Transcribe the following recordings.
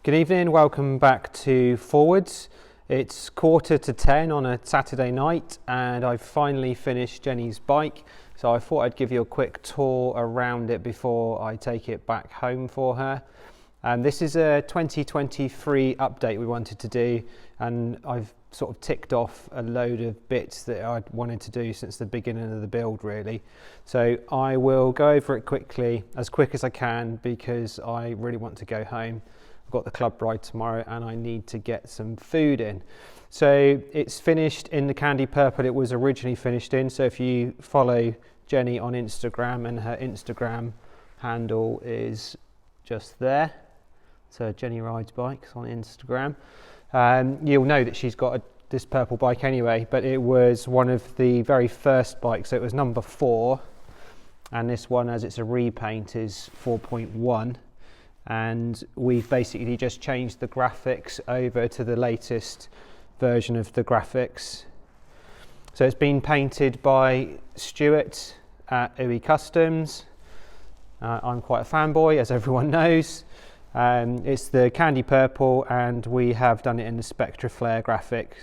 Good evening, welcome back to Forwards. It's 10:15 on a Saturday night and I've finally finished Jenny's bike, so I thought I'd give you a quick tour around it before I take it back home for her. This is a 2023 update we wanted to do, and I've sort of ticked off a load of bits that I'd wanted to do since the beginning of the build really. So I will go over it quickly, as quick as I can, because I really want to go home. I've got the club ride tomorrow and I need to get some food in. So it's finished in the candy purple it was originally finished in. So if you follow Jenny on Instagram, and her Instagram handle is just there. So Jenny Rides Bikes on Instagram. You'll know that she's got this purple bike anyway, but it was one of the very first bikes. So it was number 4, and this one, as it's a repaint, is 4.1. And we've basically just changed the graphics over to the latest version of the graphics. So it's been painted by Stuart at UI Customs. I'm quite a fanboy, as everyone knows. It's the candy purple, and we have done it in the Spectra Flare graphic.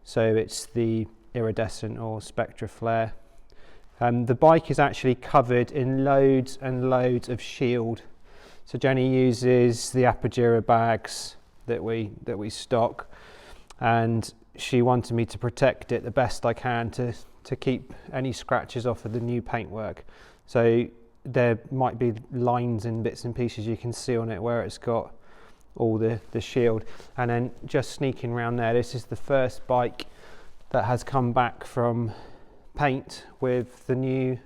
So it's the iridescent or Spectra Flare. The bike is actually covered in loads and loads of shield. So Jenny uses the Apogera bags that we stock, and she wanted me to protect it the best I can to keep any scratches off of the new paintwork. So there might be lines and bits and pieces you can see on it where it's got all the shield. And then just sneaking around there, this is the first bike that has come back from paint with the new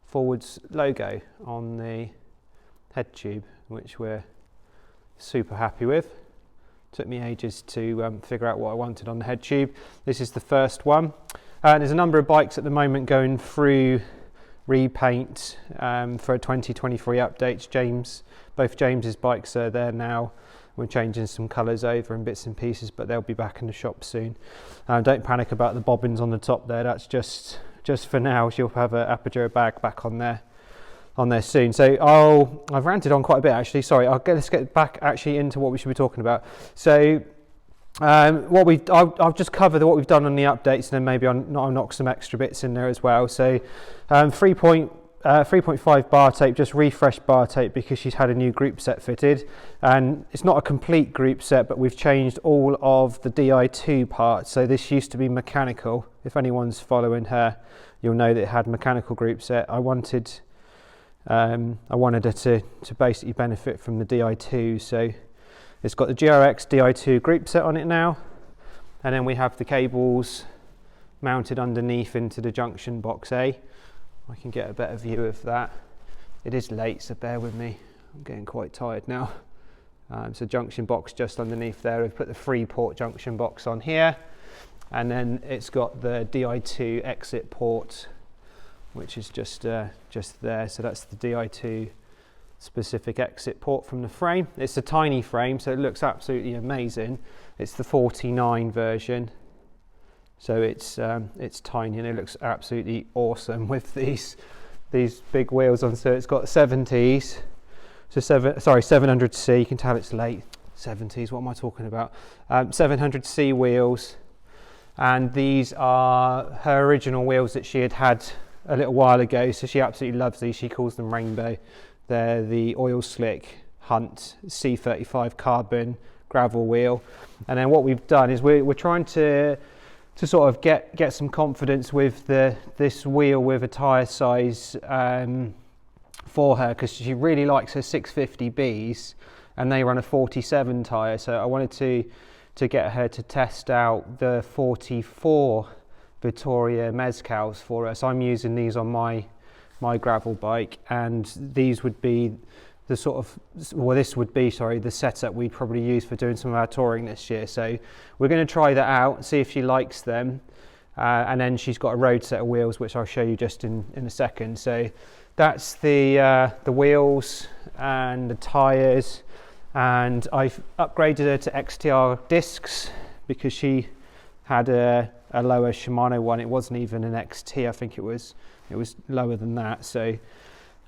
Forwards logo on the head tube, which we're super happy with. Took me ages to figure out what I wanted on the head tube. This is the first one. There's a number of bikes at the moment going through repaint for 2023 updates. Both James's bikes are there now. We're changing some colours over and bits and pieces, but they'll be back in the shop soon. Don't panic about the bobbins on the top there. That's just for now. She'll have an Apogera bag back on there soon. So I've ranted on quite a bit actually. Sorry. Let's get back actually into what we should be talking about. So I'll just cover what we've done on the updates, and then maybe I'll knock some extra bits in there as well. So 3.5 bar tape, just refreshed bar tape, because she's had a new group set fitted, and it's not a complete group set, but we've changed all of the Di2 parts. So this used to be mechanical. If anyone's following her, you'll know that it had mechanical group set. I wanted her to basically benefit from the Di2, so it's got the GRX Di2 group set on it now, and then we have the cables mounted underneath into the junction box A. I can get a better view of that. It is late, so bear with me. I'm getting quite tired now. So junction box just underneath there. We've put the 3-port junction box on here, and then it's got the Di2 exit port, which is just there. So that's the Di2 specific exit port from the frame. It's a tiny frame, so it looks absolutely amazing. It's the 49 version, so it's tiny, and it looks absolutely awesome with these big wheels on. So it's got 70s, so 700C. You can tell it's late. 70s. What am I talking about? 700C wheels, and these are her original wheels that she had a little while ago, so she absolutely loves these. She calls them Rainbow. They're the Oil Slick Hunt C35 carbon gravel wheel. And then what we've done is we're trying to sort of get some confidence with this wheel with a tyre size for her, because she really likes her 650Bs, and they run a 47 tyre. So I wanted to get her to test out the 44 Vittoria Mezcals for us. I'm using these on my gravel bike, and these would be the the setup we'd probably use for doing some of our touring this year. So we're going to try that out, see if she likes them, and then she's got a road set of wheels, which I'll show you just in a second. So that's the wheels and the tyres, and I've upgraded her to XTR discs because she had a lower Shimano one. It wasn't even an XT, I think it was lower than that. So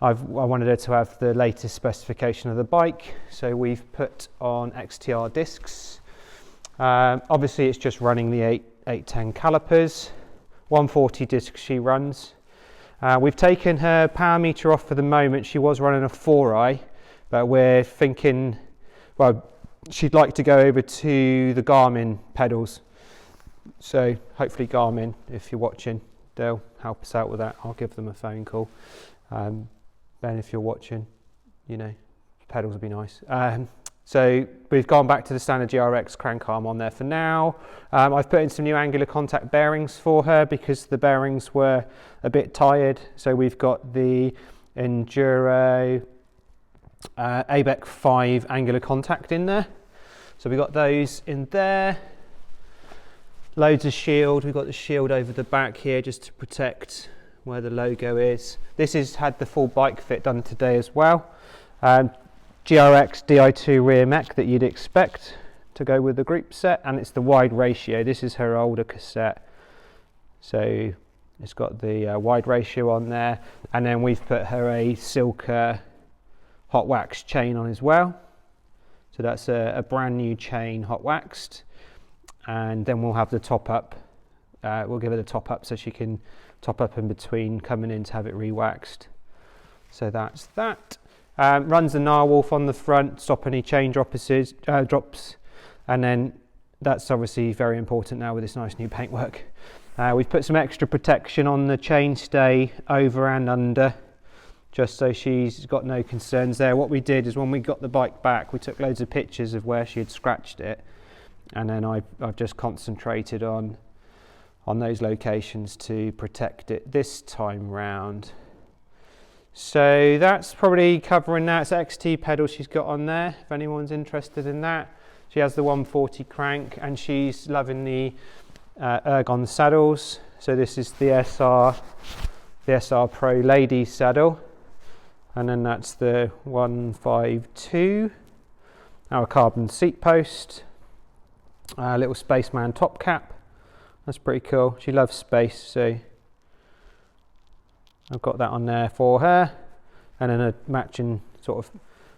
I wanted her to have the latest specification of the bike, so we've put on XTR discs. Obviously it's just running the 810 calipers, 140 discs she runs. We've taken her power meter off for the moment. She was running a 4i, but we're thinking, well, she'd like to go over to the Garmin pedals. So hopefully Garmin, if you're watching, they'll help us out with that. I'll give them a phone call. Ben, if you're watching, you know, pedals would be nice. So we've gone back to the standard GRX crank arm on there for now. I've put in some new angular contact bearings for her because the bearings were a bit tired. So we've got the Enduro ABEC 5 angular contact in there. So we've got those in there. Loads of shield. We've got the shield over the back here just to protect where the logo is. This has had the full bike fit done today as well. GRX Di2 rear mech that you'd expect to go with the group set, and it's the wide ratio. This is her older cassette, so it's got the wide ratio on there, and then we've put her a Silca hot wax chain on as well. So that's a brand new chain, hot waxed, and then we'll have the top up. We'll give her the top up so she can top up in between coming in to have it re-waxed. So that's that. Runs the narwhal on the front, stop any chain drops, and then that's obviously very important now with this nice new paintwork. We've put some extra protection on the chainstay over and under, just so she's got no concerns there. What we did is when we got the bike back, we took loads of pictures of where she had scratched it, and then I've just concentrated on those locations to protect it this time round. So that's probably covering that. It's XT pedal she's got on there, if anyone's interested in that. She has the 140 crank, and she's loving the Ergon saddles. So this is the SR Pro Ladies saddle, and then that's the 152. Our carbon seat post, little Spaceman top cap. That's pretty cool. She loves space, so I've got that on there for her, and then a matching sort of,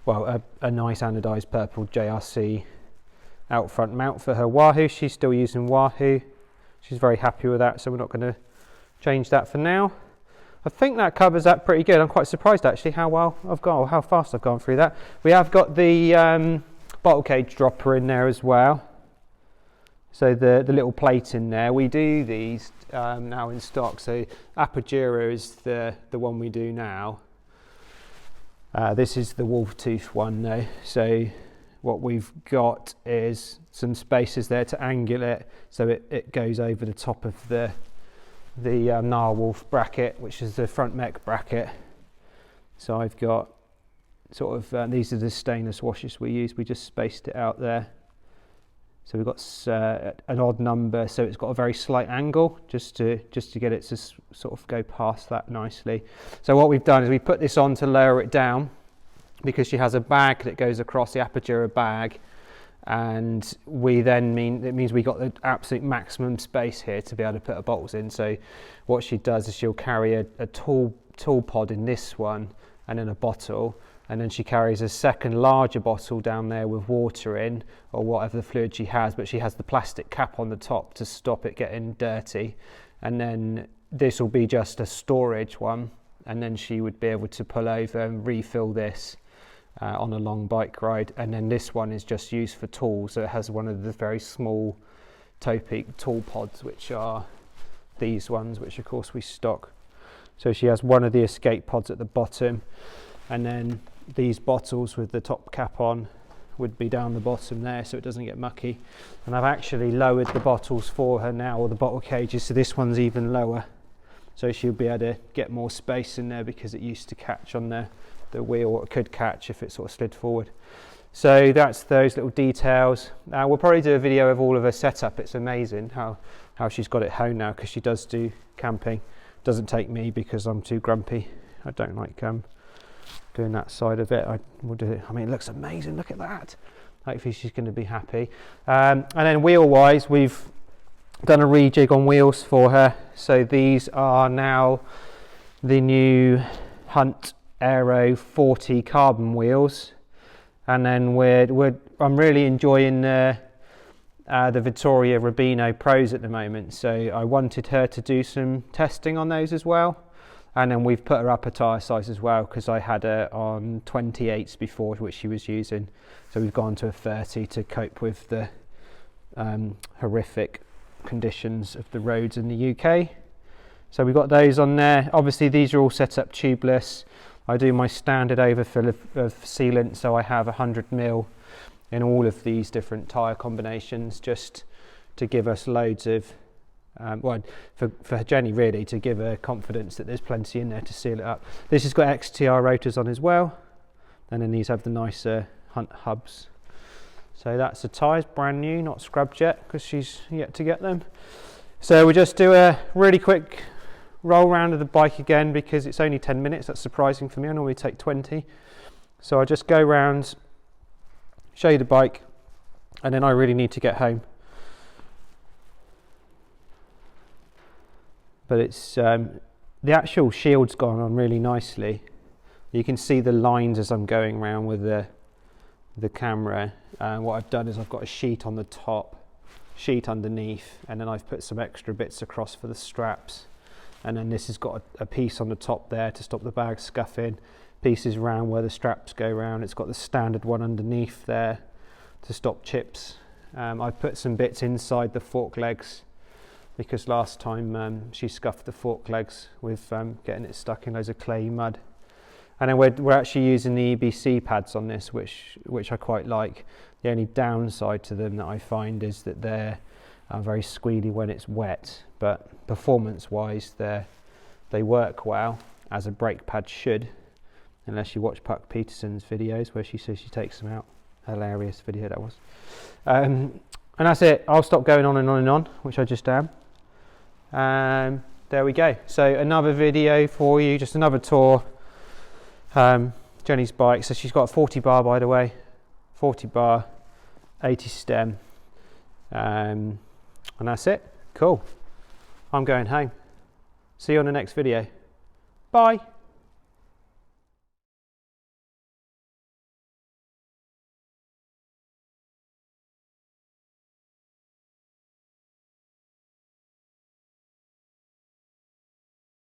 well, a nice anodized purple JRC out front mount for her Wahoo. She's still using Wahoo. She's very happy with that, so we're not going to change that for now. I think that covers that pretty good. I'm quite surprised actually how well I've gone, or how fast I've gone through that. We have got the bottle cage dropper in there as well. So the little plate in there, we do these now in stock. So Apogera is the one we do now. This is the wolf tooth one though. So what we've got is some spaces there to angle it, so it goes over the top of the narwhal bracket, which is the front mech bracket. So I've got sort of these are the stainless washers we use. We just spaced it out there. So we've got an odd number, so it's got a very slight angle just to get it to sort of go past that nicely. So what we've done is we put this on to lower it down, because she has a bag that goes across, the Apogera bag, and it means we got the absolute maximum space here to be able to put her bottles in. So what she does is she'll carry a tool pod in this one, and then a bottle, and then she carries a second larger bottle down there with water in, or whatever the fluid she has, but she has the plastic cap on the top to stop it getting dirty. And then this will be just a storage one, and then she would be able to pull over and refill this on a long bike ride. And then this one is just used for tools, so it has one of the very small Topeak tool pods, which are these ones, which of course we stock. So she has one of the escape pods at the bottom, and then these bottles with the top cap on would be down the bottom there, so it doesn't get mucky. And I've actually lowered the bottles for her now, or the bottle cages, so this one's even lower, so she'll be able to get more space in there, because it used to catch on the wheel, or it could catch if it sort of slid forward. So that's those little details. We'll probably do a video of all of her setup. It's amazing how she's got it home now, because she does do camping. Doesn't take me because I'm too grumpy. I don't like doing that side of it. I will do it. I mean, it looks amazing. Look at that. Hopefully she's going to be happy. And then wheel wise, we've done a rejig on wheels for her. So these are now the new Hunt Aero 40 carbon wheels, and then I'm really enjoying the Vittoria Rubino Pros at the moment, so I wanted her to do some testing on those as well. And then we've put her up a tyre size as well, because I had her on 28s before, which she was using. So we've gone to a 30 to cope with the horrific conditions of the roads in the UK. So we've got those on there. Obviously these are all set up tubeless. I do my standard overfill of sealant, so I have 100ml in all of these different tyre combinations, just to give us loads of for Jenny, really, to give her confidence that there's plenty in there to seal it up. This has got XTR rotors on as well, and then these have the nicer Hunt hubs. So that's the tyres, brand new, not scrubbed yet because she's yet to get them. So we just do a really quick roll round of the bike again, because it's only 10 minutes. That's surprising for me. I normally take 20. So I just go round, show you the bike, and then I really need to get home. But it's the actual shield's gone on really nicely. You can see the lines as I'm going around with the camera. What I've done is I've got a sheet on the top, sheet underneath, and then I've put some extra bits across for the straps. And then this has got a piece on the top there to stop the bag scuffing, pieces around where the straps go around. It's got the standard one underneath there to stop chips. I've put some bits inside the fork legs, because last time she scuffed the fork legs with getting it stuck in loads of clayey mud. And then we're actually using the EBC pads on this, which I quite like. The only downside to them that I find is that they're very squealy when it's wet, but performance-wise they work well, as a brake pad should, unless you watch Puck Peterson's videos where she says she takes them out. Hilarious video that was. And that's it. I'll stop going on and on and on, which I just am. There we go. So another video for you, just another tour. Jenny's bike. So she's got a 40 bar, by the way, 40 bar, 80 stem, and that's it. Cool. I'm going home. See you on the next video. Bye.